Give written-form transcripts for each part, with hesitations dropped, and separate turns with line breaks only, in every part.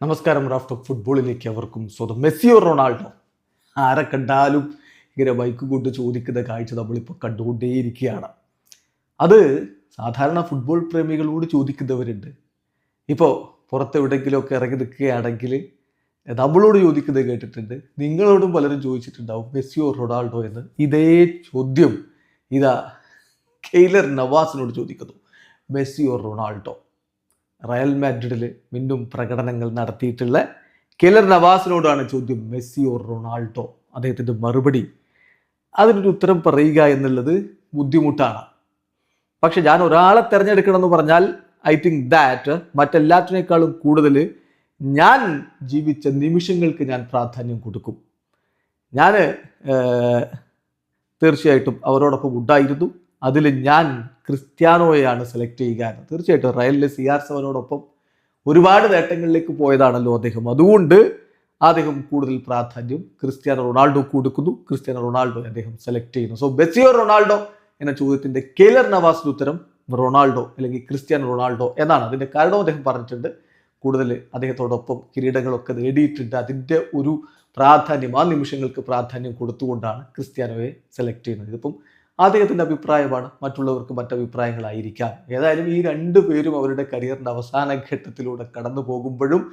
നമസ്കാരം. Raft of ഫുട്ബോളിലേക്ക് അവർക്കും സ്വന്തം. മെസ്സിയോ റൊണാൾഡോ, ആരെ കണ്ടാലും ഇങ്ങനെ ബൈക്ക് കൊണ്ട് ചോദിക്കുന്ന കാഴ്ച നമ്മളിപ്പോൾ കണ്ടുകൊണ്ടേയിരിക്കുകയാണ്. അത് സാധാരണ ഫുട്ബോൾ പ്രേമികളോട് ചോദിക്കുന്നവരുണ്ട്. ഇപ്പോൾ പുറത്തെവിടെയെങ്കിലുമൊക്കെ ഇറങ്ങി നിൽക്കുകയാണെങ്കിൽ നമ്മളോട് ചോദിക്കുന്നത് കേട്ടിട്ടുണ്ട്. നിങ്ങളോടും പലരും ചോദിച്ചിട്ടുണ്ടാവും മെസ്സിയോ റൊണാൾഡോ എന്ന്. ഇതേ ചോദ്യം ഇതാ കെയ്ലർ നവാസിനോട് ചോദിക്കുന്നു. മെസ്സിയോ റൊണാൾഡോ, റയൽ മാഡ്രിഡിൽ വീണ്ടും പ്രകടനങ്ങൾ നടത്തിയിട്ടുള്ള കെയ്ലർ നവാസിനോടാണ് ചോദ്യം. മെസ്സിയോ റൊണാൾഡോ? അദ്ദേഹത്തിൻ്റെ മറുപടി, അതിനൊരു ഉത്തരം പറയുക എന്നുള്ളത് ബുദ്ധിമുട്ടാണ്. പക്ഷെ ഞാൻ ഒരാളെ തിരഞ്ഞെടുക്കണമെന്ന് പറഞ്ഞാൽ ഐ തിങ്ക് ദാറ്റ് മറ്റെല്ലാറ്റിനേക്കാളും കൂടുതൽ ഞാൻ ജീവിച്ച നിമിഷങ്ങൾക്ക് ഞാൻ പ്രാധാന്യം കൊടുക്കും. ഞാൻ തീർച്ചയായിട്ടും അവരോടൊപ്പം ഉണ്ടായിരുന്നു. അതിൽ ഞാൻ ക്രിസ്ത്യാനോയെയാണ് സെലക്ട് ചെയ്യുക. തീർച്ചയായിട്ടും റയലിലെ CR7 ഒരുപാട് നേട്ടങ്ങളിലേക്ക് പോയതാണല്ലോ അദ്ദേഹം. അതുകൊണ്ട് അദ്ദേഹം കൂടുതൽ പ്രാധാന്യം ക്രിസ്ത്യാനോ റൊണാൾഡോ കൊടുക്കുന്നു. ക്രിസ്ത്യാനോ റൊണാൾഡോ അദ്ദേഹം സെലക്ട് ചെയ്യുന്നു. സോ മെസ്സിയോ റൊണാൾഡോ എന്ന ചോദ്യത്തിൻ്റെ കെയ്ലർ നവാസിന്റെ ഉത്തരം റൊണാൾഡോ അല്ലെങ്കിൽ ക്രിസ്ത്യാനോ റൊണാൾഡോ എന്നാണ്. അതിൻ്റെ കാരണവും അദ്ദേഹം പറഞ്ഞിട്ടുണ്ട്. കൂടുതൽ അദ്ദേഹത്തോടൊപ്പം കിരീടങ്ങളൊക്കെ നേടിയിട്ടുണ്ട്. അതിൻ്റെ ഒരു പ്രാധാന്യം, ആ നിമിഷങ്ങൾക്ക് പ്രാധാന്യം കൊടുത്തുകൊണ്ടാണ് ക്രിസ്ത്യാനോയെ സെലക്ട് ചെയ്യുന്നത്. ഇതിപ്പം അദ്ദേഹത്തിൻ്റെ അഭിപ്രായമാണ്, മറ്റുള്ളവർക്ക് മറ്റഭിപ്രായങ്ങളായിരിക്കാം. ഏതായാലും ഈ രണ്ടു പേരും അവരുടെ കരിയറിൻ്റെ അവസാന ഘട്ടത്തിലൂടെ കടന്നു പോകുമ്പോഴും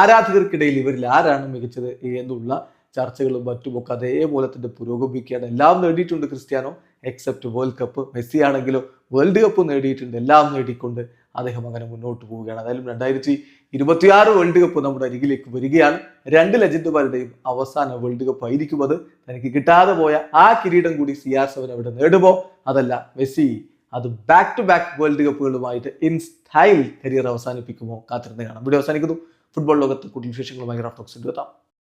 ആരാധകർക്കിടയിൽ ഇവരിൽ ആരാണ് മികച്ചത് എന്നുള്ള ചർച്ചകളും മറ്റുമൊക്കെ അതേപോലെ തന്നെ പുരോഗമിക്കുകയാണ്. എല്ലാം നേടിയിട്ടുണ്ട് Cristiano, except world cup. Messi ആണെങ്കിലോ വേൾഡ് കപ്പ് നേടിയിട്ടുണ്ട്. എല്ലാം നേടിക്കൊണ്ട് അദ്ദേഹം അങ്ങനെ മുന്നോട്ട് പോവുകയാണ്. അതായാലും 2026 വേൾഡ് കപ്പ് നമ്മുടെ അരികിലേക്ക് വരികയാണ്. രണ്ട് ലെജൻഡുമാരുടെയും അവസാന വേൾഡ് കപ്പ് ആയിരിക്കും അത്. തനിക്ക് കിട്ടാതെ പോയ ആ കിരീടം കൂടി CR7 അവിടെ നേടുമോ? അതല്ല മെസ്സി അത് ബാക്ക് ടു ബാക്ക് വേൾഡ് കപ്പുകളുമായിട്ട് ഇൻ സ്റ്റൈൽ കരിയർ അവസാനിപ്പിക്കുമോ? കാത്തിരുന്ന് കാണാം. വീഡിയോ അവസാനിക്കുന്നു. ഫുട്ബോൾ ലോകത്ത് കൂടുതൽ വിശേഷങ്ങളുമായി റാഫ്റ്റ് ടോക്സിൽ എത്താം.